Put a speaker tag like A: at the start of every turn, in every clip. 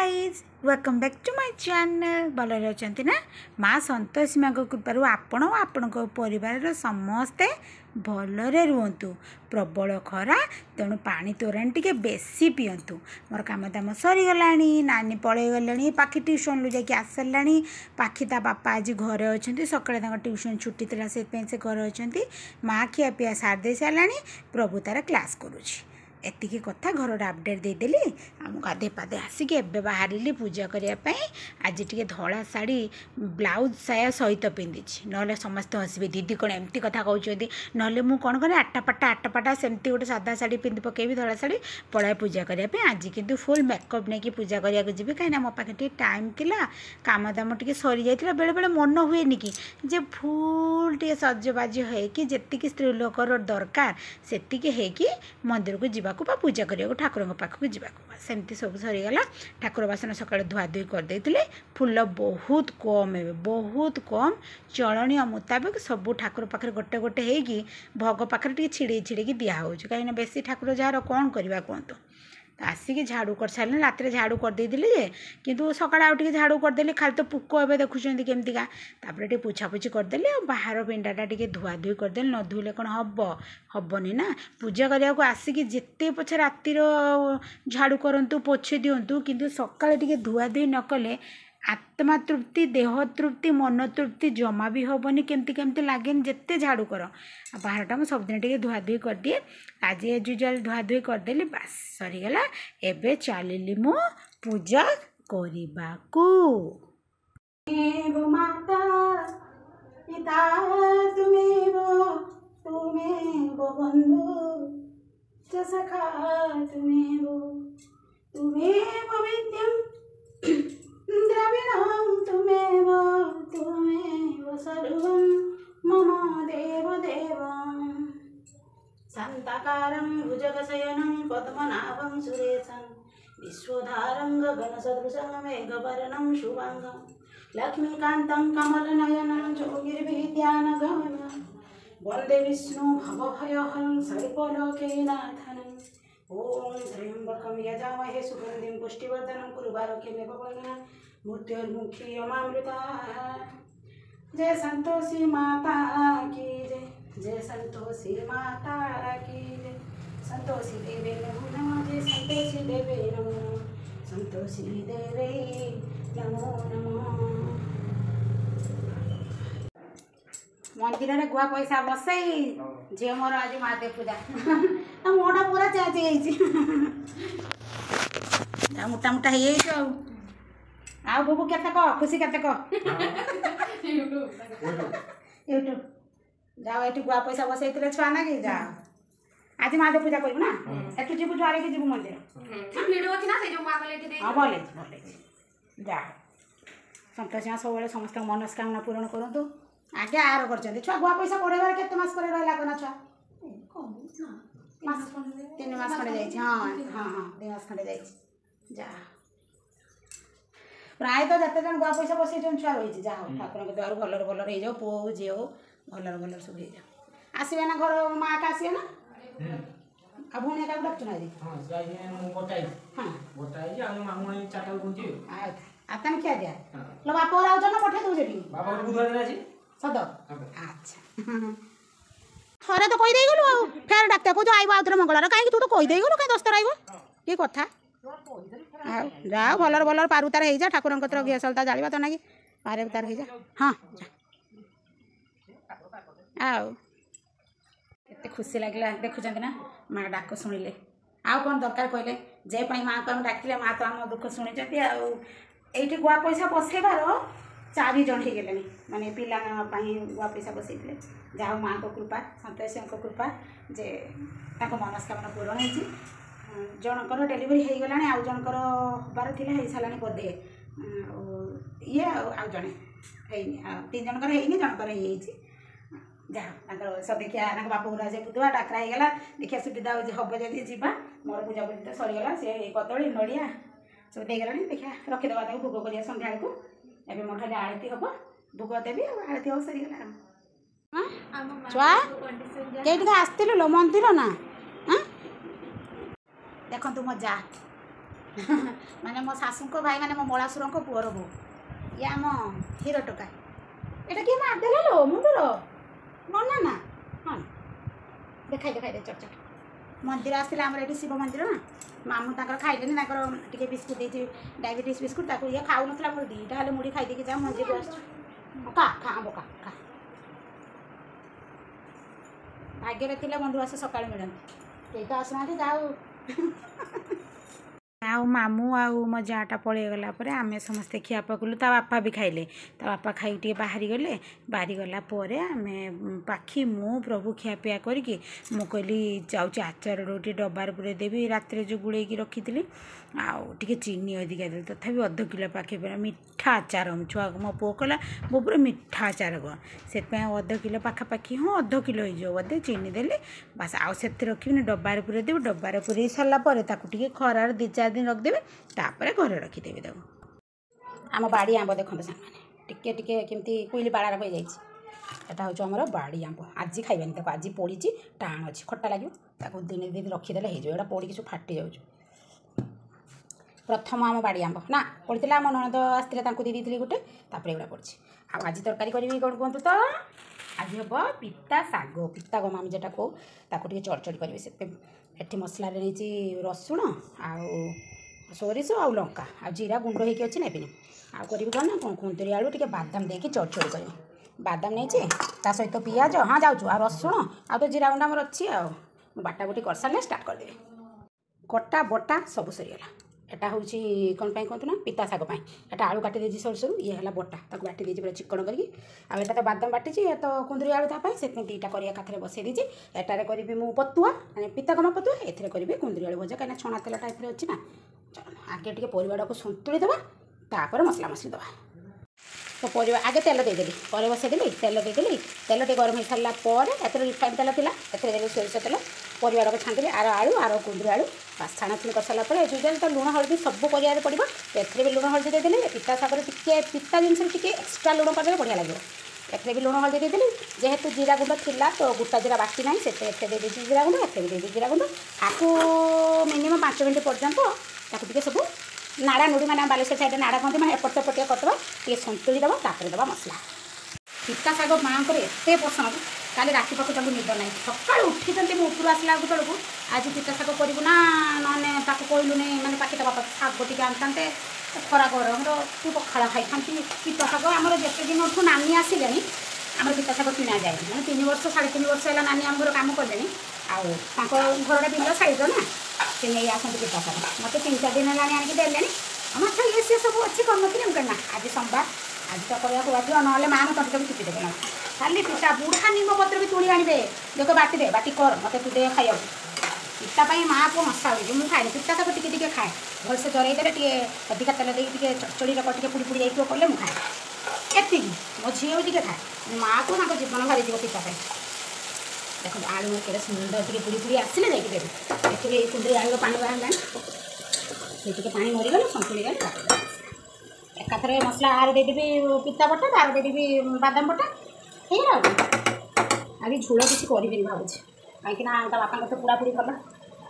A: Guys welcome back to my channel भल रही ना माँ संतोषी माँ कृपार आपण आपण परिवार समस्ते भलरे रुहतु प्रबल खरा तेणु पानी तोराणी टे बेसी पियंतु मोर काम दाम सरीगला नानी पलि गले पाखी ट्यूशन लु जाकि आसला पाखी ता बापा आज घरे अच्छा सकाଳେ ट्यूशन छुट्टी थी से घरे अच्छा माँ खिया पिया सार दे सारा प्रभु तार क्लास करुँच एतिकी कथा घर अपडेट देदेली आम गाधे पाधे आसिक एवं बाहर पूजा करने आज टी धला शाढ़ी ब्लाउज साया सहित पिंधि ना समस्त हसबे दीदी कौन एमती कथा कहते ना मुझे कौन करें आटापाटा सेमती गोटे सादा शाढ़ी पिंधि पकेबी धला शाढ़ी पढ़ाए पूजा करने आज किंतु फुल मेकअप नहीं पूजा करने जी कहीं मो पाखे टाइम थिला काम दाम टे सरी जाता बेले बेले मन हुए कि जे फुल टे सजबाज होती स्त्री लोकर दरकार से मंदिर को जीवा पूजा करने ठाकुर पाखक जावाक सेमती सब सरीगला ठाकुर बासन सका धुआधुई करदे फुल बहुत कम है बहुत कम चलनीय मुताबिक सब ठाकुर पाखे गोटे गोटे होगी भोग पाखे छिड़े छिड़े दिहे कहीं बेसी ठाकुर जार कौन करवा कहतु आसिक झाड़ू कर सारे रात झाड़ू करदे किंतु सकाଳେ आउ टे झाड़ू करदेली खाली तो पुक ए देखुं केमतिका तापर पोछापोछि करदेली बाहर पिंडाटा टे धुआधुई करदेली न धुले कौन हम हेनी ना पूजा करने को आसिक जिते पछे रातिर झाड़ू करूँ पोछे दिंतु किंतु सकाଳେ टे धुआधुई न कले आत्मा तृप्ति देह तृप्ति मन तृप्ति जमा भी हेनी केमती केमती लगे जिते झाड़ू कर बाहरटा मुझे सबदिन टे धुआधुई कर दिए आज एज यूजुआल धुआधुई करदेली बास सरीगला एबे चलिली मु पूजा करिबाकू माता पिता तुमेव बंधु सखा तुमेव विद्यम द्रविणं तुमेव सर्वं मम देवदेवं शान्ताकारं भुजगशयनं पद्मनाभं सुरेशं विश्वधारं गगनसदृशं मेघवर्णं शुभांगं लक्ष्मीकान्तं कमलनयनं योगिर्विद्यानगमनं वन्दे विष्णु भवभयहरं सर्वलोकैकनाथनं ओम त्र्यंबकं यजामहे सुगंधिं पुष्टिवर्धनं कुर्वारुकमेव वन्दना मृत्युर्मुखी अमामृता जय संतोषी माता की जय संतोषी माता की जय संतोषी देवे नमो नमः जय संतोषी देवे नमो संतोषी देवे नमो नमः मंदिर में गुआ पैसा बसई झील मोर आज महादेव पूजा मोटा पूरा चेंज मोटा मोटा हो बुबू केते कह खुशी केते कह यूट्यूब जाओ ये गुआ पैसा बसई छुआ ना कि जा आज महादेव पूजा करू ना एटू जीव जुआरे के जीव मंदिर वीडियो अछि ना से जो मां बोले दे हां बोले जा संतोष सब समस्त मनस्कामना पूर्ण करंतु आगे आर कर छुआ गुआ पैसा पढ़ेबार केते मास करे रहला कोना छुआ 3 मास खंडे जाइए हाँ हाँ हाँ 2 मास खंडे जाइए जा प्राय तो जिते जन गुआ पैसा बसई छुआ रही जा ठाकुर के द्वार भलर भलर हो जाओ पुओ हो झील हो भलर भलर सब हो जाओ आसबे ना घर माँ का आसबे ना आ भूणी का डाक्चु ना आतन क्या दिया लो बाप आउ ना पठे दो जेठी बाबा बुधवार दिन अछि सद अच्छा थरे तो कहि देई गलु आ फेर डाक्टर को जो आइबो आउथरे मंगळवार काहे तू तो कहि देई गलु काहे दस्तर आइबो की कथा जाओ भलर भलर पारु तार हे जा ठाकुर कतर घिया सलता जालिबा तो नाकी पारे तार हे जा हां आओ एते खुशी लागला देखुचंत ना माँ डाक शुणिले आउ कौन दरकार कहले जे पाई माँ को हम डाकिले माँ तो आम दुख शुणी आईटी गुआ पैसा बसैबार 4 जन हो गले माने पिला गुआ पैसा बसई जाओ माँ को कृपा संतोषी को कृपा जे मनस्कामना पूरण हो जनकर डेलीवरी हो गला आउ जनकर हबार थी हो सारा बदे ये आउ जड़े 3 जनकर होनी जनकर जहाँ सदेखिया बाप गुरा से बुधवा डाकरा हो गला देखिया सुविधा हम जब जीवा मोर पूजा पूजा तो सरीगला सी कदली नड़िया सब देगला देखिया रखीदे भोग करिया संध्या को एबे मोठा आरती हम भोग देवी आरती हम सरीगला छुआ कई आसलु लो मंदिर ना देखु मो जा माने मो शाशु को भाई माने मो मलासुर को पुअर बो ये आम हीरो टोका एटा किए मारदेले लो मुंडर ना ना हाँ देखाई दे चट चट मंदिर आसला आम ये शिव मंदिर ना मामू तक खाइले टे बिस्कुट देती डायबिटीज बिस्कुट ताको ये खाऊ ना मोर दीटा हेल्ले मुड़ी खाई जा मंजी को खा खा आंब खा खा भाग्य थे बंधु आस सका मिलती तो आसना जाओ आउ मामू आउ मो जाटा पलैगला आम समस्ते खियापा कलु ता बापा भी खाइले ता बापा खाई टे बाहरी गले बाहरी गला आम पाखी मु प्रभु खियापिया करके मु कहली जाऊँ आचार टे डबार पूरे देवी रात जो गुड़े रखी आउे चीनी अधिका दे तथा अध किलो पाखे पूरा मिठा आचार छुआ मो पु कहला मो पूरा मिठा आचार कह से अध किलो पाखापाखि हाँ अध किलो हो बोधे चीनी देली बास आउ से रखी डबार पूरे देवी डबार पूरे सारापर खरार 2-4 दिन रखिदेवे तापर घरे रखिदेवी देखो आम बाड़ी आंब देखते सामने टिके टिके केमती कुइली बाड़ार हो जाता हूँ आमर बाड़ी आंब आज खाइबानी देखो आज पड़ी टाण अच्छी खट्टा लगे दिन दिन रखीदे हो पड़ी सब फाटी जाऊँ प्रथम आम बाड़ी आंब ना पड़ी आम ननद आसते दे गोटे तापर एगुड़ा पड़ी आज तरकारी करी कौन कहतु तो आज हम पिता शाग पिता गमामी जेटा कौ ताको चढ़चढ़ी करेंगे से मसला नहीं रसुण आउ सोरिष आउ लंका आ जीरा गुंड होगी अच्छी नेबिनी आउ करी कौन ना कुंदरी आलू टे बादाम देके चढ़चढ़ी करेंगे बादाम नहीं सहित पियाज हाँ जाऊँ आ रसुण आ तो जीरा गुंड आमर अच्छी आ बाटा बुटी कर सारे स्टार्ट करदेवी कटा बटा सब सरीगला एटा हूँ कौन कहतु ना पिता शाग एटा आलू काटी देती सर सर ये है बटा ताको बाटी देती पूरा चिकन करके आटा तो बादाम बाटी तो कुंदरी आलू तापाई से दुईटा करिया काथरे बसई देती एटारे करी मु पतुआ माने पिता गमा पतुआ एथिरे करी कुंदरी आलू भजा कहीं छणा तेलटा एथिरे अच्छी ना आगे टे परिवार को सन्तुली देवा तापर मसला मसली देवा तो परिवा आगे तेल देदेली पर बसईदेली तेल देदेली तेल टे गरम हो सारापर एथर रिफाइन तेल था एथर सोरिष तेल परिवार को छाणी आर आलू आर कुंदरी आलू बास छाणाछुणी कर सारापर जो तो लुण हल्दी सब परिवार पड़ो एथरे भी लुण हल्दी देदेली पिता शागर टे पिता जिन टे एक्सट्रा लुण करदे बढ़िया लगे एथरे भी लुण हल्दी देदेली जेहेतु जीरा गुंड थिला तो गोटा जीरा बाटी ना से दे जीरा गुंड एथरे भी दे जीरा गुंड आपको मिनिमम 5 मिनट पर्यंत टे सब नाड़ा नुड़ी मैंने बालेश्वर साइड नाड़ा कहते मैं एपट सेपट करदे टे सन्तुली दबा तापर दबा मसला पिता शाग माँ को एत पसंद काली राति पाखु निद ना सका उठी ऊपर आसला बेलू आज पिता शाग करूँ ना ना कहलु नहीं मैंने पाखी दबा शाग टे आनते खरा गरम तू पखाड़ खाई था पिता शाग आम जिते दिन नानी आसिले आम पिता शाग किणा जाए मैंने 3 वर्ष 3.5 वर्ष है नानी आम घर कम कले घर बिल साइड ना से नहीं आसती पिता शाग मत 3-4 दिन है आनिक देले अच्छा ये सी सब अच्छी करनी करना आज सोमवार आज तो करवा बाध्य ना माँ तंत्र भी चुपी देवे खाली पिता बुढ़ा निम पत्र भी तुणी आने देख बाटी दे बाटी कर मत तू दे खाइब पिता माँ को मशा हो मुझे खाए पिता शाग टे खाए भलसे जरईदे टे अधिका तेल देके चचड़ी टे पुड़ी पुड़ी जाइए कले मुझे खाए एति मो झी भी टे खाए माँ को जीवन भारी जीव पिता देखो आलू के सुंदर टे पुड़ी पुड़ी आसले जाइए देवी ये कुंदरी आलू पानी बाहर से पानी मरीगले सन्तुली गले एकाथरे मसला आर देदेवी पिता बटा तार देदेवी बादाम बटा है आगे झोल किसी करी भावुँ कहीं बापा तो पोड़ापोड़ी कला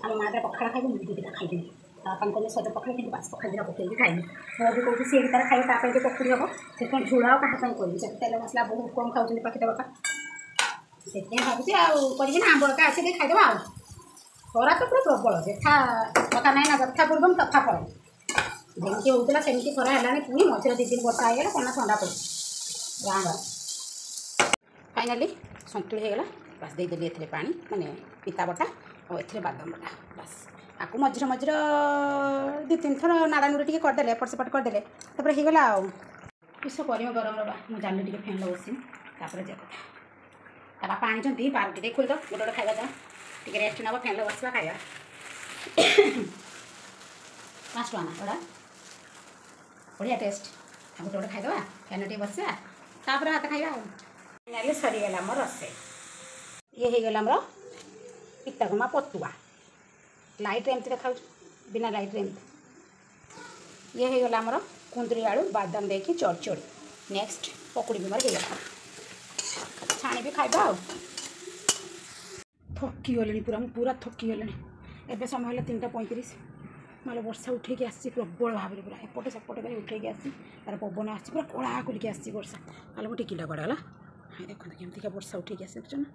A: आम माँ पखाड़ खाइबे मुझे दुटा खाइदेवी बापा कहले सज पखाड़ कि बास पखाड़ दुटा पकड़ खाइबे मैं भी कहूँ सी तार खाइबे ताप पकड़ी हम से झोल आ क्या करी तेल मसला बहुत कम खाऊँ पाखिता बापा से भावुँ आगे ना आंब एका आसे खाइदेवा खरा तो पूरा प्रबल जेठा कथा ना जथा पूर्व तथा फल जमी होता सेमती खरा है पुणी मझे 2 दिन वर्षा होगा कौन ठंडा पड़े गाँव फाइनाली सन्तुली होगा बास देदेली ए पा माने पिता बटा और ए बादाम बटा बास आपको मझे मझे 2-3 थर नाड़ा नुड़ी टे करदे एपट सेपट करदे तापर हो गला किस कर गरम रहा मुझे जानी टे फैन बस तापर जे कथा बापा आनी पार्टी खोल दो गोटे गोटे खाଇବା टे रेस्ट नब फैन बसवा खाଇବା 5 टका ना बढ़िया टेस्ट गोटे गोटे खाईदे फैन टे बसवा तापर हाथ खाଇବା फाइनाली सरीगला मोर रोसे ये होगला मोर पिता गमा पतुआ लाइट एमती देखा बिना लाइट एमती ये होगला मोर कुंदरी आलू बादाम देकी चढ़चढ़ी नेक्स्ट पकुड़ी भी मोर होगा छाणी भी खाଇବା थकी गले पूरा थकी गले एवं समय है 3:35 माल वर्षा उठेकी आसी प्रबल भाव में पूरा एपटे सेपटे कर उठेकी आसी तार पवन आसी पूरा कला करके आसी वर्षा काल मो टिकिला कड़गला हाँ देखो केमतिका वर्षा उठेकी आसी देखुन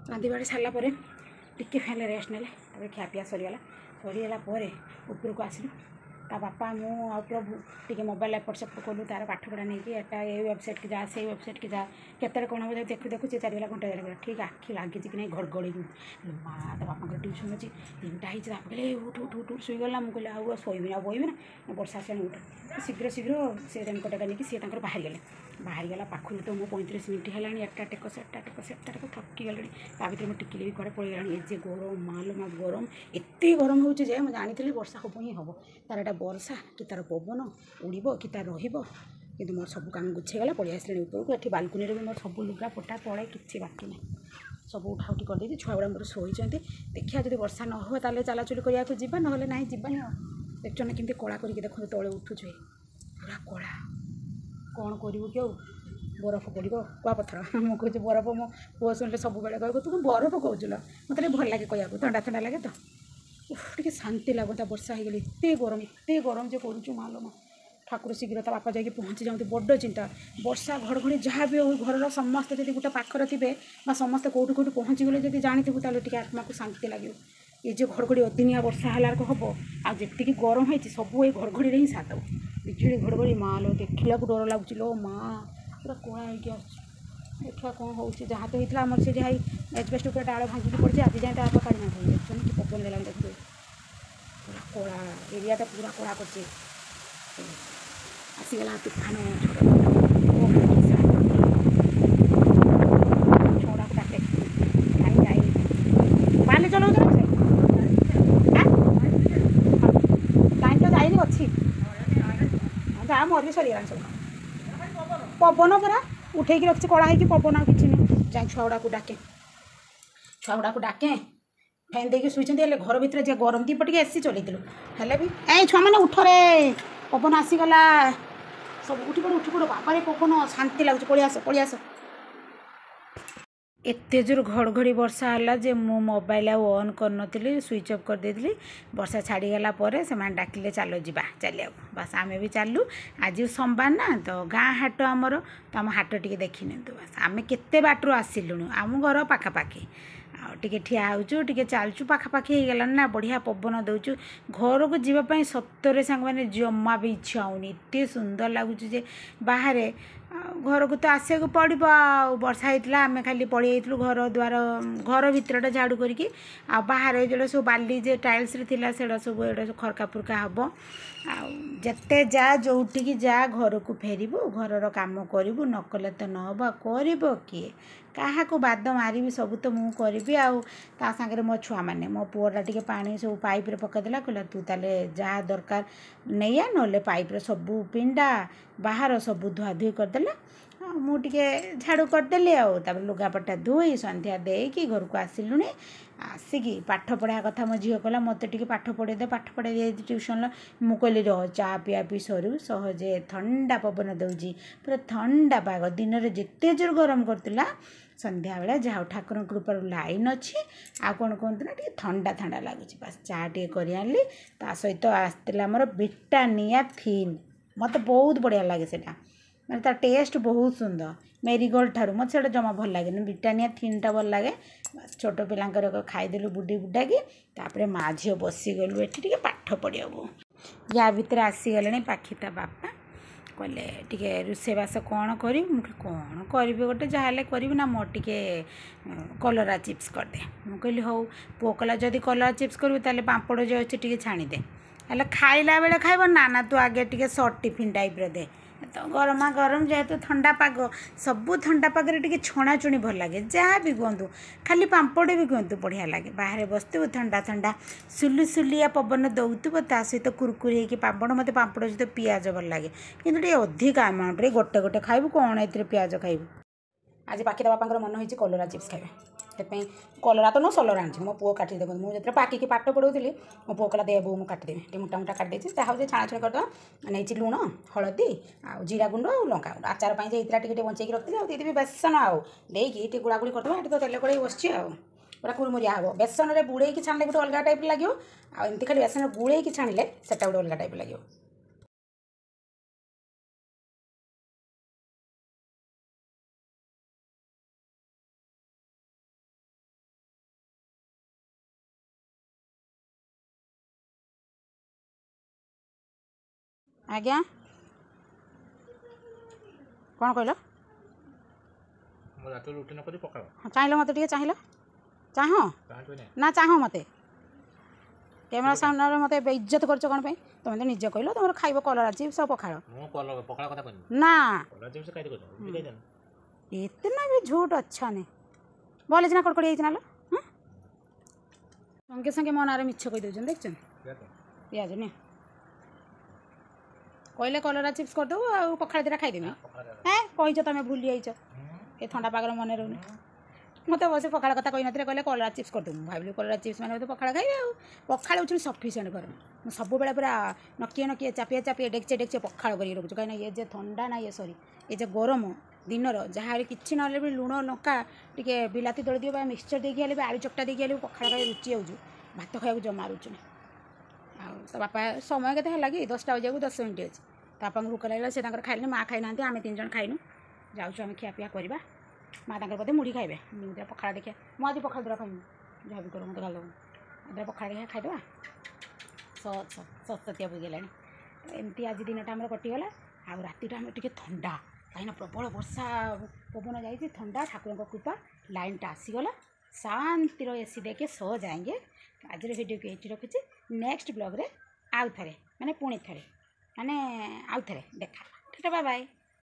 A: रांधि बाड़ी सारापर टिके फैन रेस्ट ना खियापिया सरीगला उपरको आसलु ता बापा मु आ प्रभु टी मोबाइल एपट सेपट कलु तार पाठपढ़ा नहीं कि एटा ये वेबसाइट की जा से वेबसाइट की जा केतर कौन हम देखु देखु चारिगला घंटा जाएगा ठीक आखि लगी कि नहीं घड़घड़ी माँ तो बापा ट्यूशन अच्छी 3टा ही कहले उठ उठ उठ उठ शुईगला मुझे कहले शोबी ना बोबी ना वर्षा आसानी उठ शीघ्र शीघ्र से रेनकोटा नहीं सी बाहर गला पाखु तो मो 35 मिनट है एटा टेक सेटा टेक थकी गले भर मैं टिकिले भी कड़े पड़ेगा ये गरम माल मा गरम एत गरम हो जानी वर्षा हम ही हम तार एटा वर्षा कि तार पवन उड़ब कि तार रु मोर सब कम गुछेगला पड़े आसले ऊपर को बालकुनी भी मोर सब लुगा पटा तले कि बाकी ना सब उठा उठी करदे छुआ गुड़ा मोर शोचे देखिए जब वर्षा न हो ताले चलाचुली करने जावा ना ना जावानी देखुन केमती कला करके देखो तले उठुचे पूरा कला कौन करू कि बरफ पड़ो कुआपथर मुझे बरफ मो पुओ शुणिले सब बेले कह तू बरफ कहूल मत भल लगे कहूँ ठंडा ठंडा लगे तो टे शांति लगता वर्षा हो गली एत गरम जो करूँ मालो माँ ठाकुर शीघ्र ता बापा जाकि पहुँची जाते बड़ चिंता वर्षा घड़घड़ी जहाँ भी हो घर समस्ते जब गोटे पाखर थे समस्ते कौटू कौटू पहुँची गले जब जानू ताले आत्मा को शांति लगे ये जो घड़घड़ी अदिनिया वर्षा है हम आती गरम होती सब ये घड़घड़ी ही सात बिजुली घड़घड़ी माँ लो देखला डर लगुच लो माँ पूरा कला होगी देखा कौन हो जहाँ तो होता आम से एजबेस्ट ऊपर डाल भांगिक पड़ी आज जाए आप काढ़ी ना देखते कि पवन देला देखते पूरा कला एरियाटा पूरा कला कर आसीगला तूफान छोड़ा काटे पानी चलाऊ लाइन तो जाइनी अच्छी जहाँ मोर भी सरीगला सब पवन पूरा उठे रखी कड़ा हो पवन आ कि जाए छुआ को डाके फैन देखिए शुई घर भितर जे गरम दी पटे एसी चलू हेल्ले भी ए छुआ मैंने उठरे पवन आसीगला सब उठी पड़ बाबा रे पवन शांति लगुच पलि आस एत जोर घड़घड़ी वर्षा है जे मो मोबाइल ऑन कर स्विच ऑफ कर देली वर्षा छाड़ीगला से डाकिले चलो जा चलिया बस आम भी चलू आज सोमवार ना तो गाँ हाट आमर तो आम हाट टी देखी निंतु बस आम केते बाटू आसिलुणु आम घर पाखापाखि टे ठिया होचु टे चलचु पाखापाखि हो गलानी ना बढ़िया पवन दौचु घर को जीवाई सतरे सांग मैंने जमा भी इच्छा होनी एत सुंदर लगुच बाहर घर को तो आसिया पड़ो वर्षा होता आम खाली पलि घर द्वार घर भितरटा झाड़ू करके बाहर जो सब बाली जे टाइल्स थिला सेड़ा सब एटा सब खरका फुरका हम आते जा जोटिकी जा घर को फेरबू घर काम करूँ नकले तो नहब कर किए क्या बाद मारि सब तो मुझे करी आ सागर मो छुआ मैंने मो पुअटा टे पानी सब पाइप पकईदेला कहला तू ताले जहाँ दरकार नहीं आ ना पाइप सब पिंडा बाहर सब धुआधुई करदेला मुझे झाड़ू करदेली आपर लुगापटा धोई संध्या देकी घर को आसिलुणी आसिकी पाठ पढ़ा कथा मो झील कहला मत टे पाठ पढ़े दे पाठ पढ़े दे ट्यूशन मुझे रह चा पिया पी सरू सहजे ठंडा पवन दौजी पूरा ठंडा पाग दिन में जिते जोर गरम करला संध्या बेला जहाँ ठाकुर कृपार लाइन अच्छी आ कौन कहते ना टे ठंडा ठंडा लगुच बस चा टे कर आनी ता सहित आसला आमर ब्रिटानिया थिन मत बहुत बढ़िया लगे से मैंने तार टेस्ट बहुत सुंदर मेरीगोल्ड ठार मत से जमा भल लगे ब्रिटानिया थिनटा भल लगे बस छोट पिलांकर खाईदेलु बुड्डी बुड्डाकी तापर माँ झील बसीगलु ये पाठ पढ़ा या भितर आसीगले पाखिता बापा कहले टे रोषेबास कौन करी कौन करी गोटे जहाँ करी ना मोर टे कलरा चिप्स करदे मुझे हौ पुओ कहला जदि कलरा चिप्स करू ताले पापड़ जो अच्छे टे छाणीदे हेल्ले खाइला बेले खाइब ना ना तू आगे टे सर्ट टिफिन टाइप दे तो गरमा गरम जेहेतु ठंडा पाग सबू ठंडा पागे टे छणाछुणी भल लगे जहाँ भी कहतु खाली पापड़ भी कहतु बढ़िया लगे बाहर बसतु ठंडा ठंडा सुलुसुलिया पवन दौथुब ता सहित कुरकुरी होगी पापड़ मत पापड़ सहित पियाज भल लगे कि अधिक अमाउंट रे गोटे गोटे खाइबु कौन ए पियाज खाइबु आज पाखिता बापा मन हो कलरा चिप्स खाइबे से कलरा तो नो सलरा आनी मो पुओ काटी देखो मुझे पाकिकी पाठ पढ़ाऊली मो पुओ कहला दे बो मुझे काटिदेवी टे मोटा मोटा काटिदेवी ताकि छाणाछुणी करदे नहीं लुण हलदी आ जीरा गुंड और लंका गुंड आचार पर टे बंचेक रखी देवी बेसन आउ देकी गुड़ागुड़ी करदे ये तो तेल कड़े बस पूरा कुरमुरिया हे बेसन में बुड़े छाणिले गोटे अलग टाइप लगे आमती खाली बेसन में बुड़े छाणिले से गोटे अलग टाइप लगे। आज्ञा कौन कहल चाहिए मत चाहिए चाह ना चाह मत कैमेरा सामने मत इज्जत कर कौन तुम तो निजे कहल तुम खाइब कलरा चिप्स पखाड़ ना इतना भी झूठ अच्छा नहीं बोले ना कड़कड़ी ना लो संगे संगे मो ना मिछ कही दे देख पिज नहीं कहले कलरा चिप्स करदे आ पखाड़ दिटा खाईदेमी हाँ कहीच तुम भूली जाइच ये ठंडा पागर मन रोनी मत बस पखाड़ कथा कही ना कहले कलरा चिप्स करदे भाविली कलरा चिप्स मैंने तो पखाड़ खाइबे आ पखाड़ हो सफिसीयंट कर मुझे सब बेले पूरा नकिए नकिए चापिए चापिए डेक्चे डेक्चे पखाड़ कर रखुच कहीं ये जे ठंडा ना ये सॉरी ये जे गरम दिनर जहाँ कि ना भी लुण लंका टे बिलाती दली दियो मिक्सचर देके आलू चकटा देके पखाड़ खाई रुचि जाऊँ भात खाया जमा रुचुनी तो बापा समय के है 10टा बजे 10 मिनट अच्छी बापा भूक लगे से खाइले माँ खाई ना आम 3 जन खाइनु जाऊँ आम खियापिया करवा माँ बोधे मुढ़ी खाइबे मुझे पखाड़ देखिए मुझे आज पखाड़ दूरा खाइबी जहाँ भी कर मत गाल पखाड़ देखिए खाईदे सतिया बुझेगा एमती आज दिनटा आम कटिगला आ रातिटा आम टे ठंडा कहीं प्रबल वर्षा पवन जाइए ठंडा ठाकुर कृपा लाइनटा आसीगला शांतिर एसी देखे सो जाएंगे आज वीडियो को ये रखुच्छी नेक्स्ट ब्लॉग रे आउ थे माने पुणी थे माने आउ थे देखा ठीक है बाय बाय।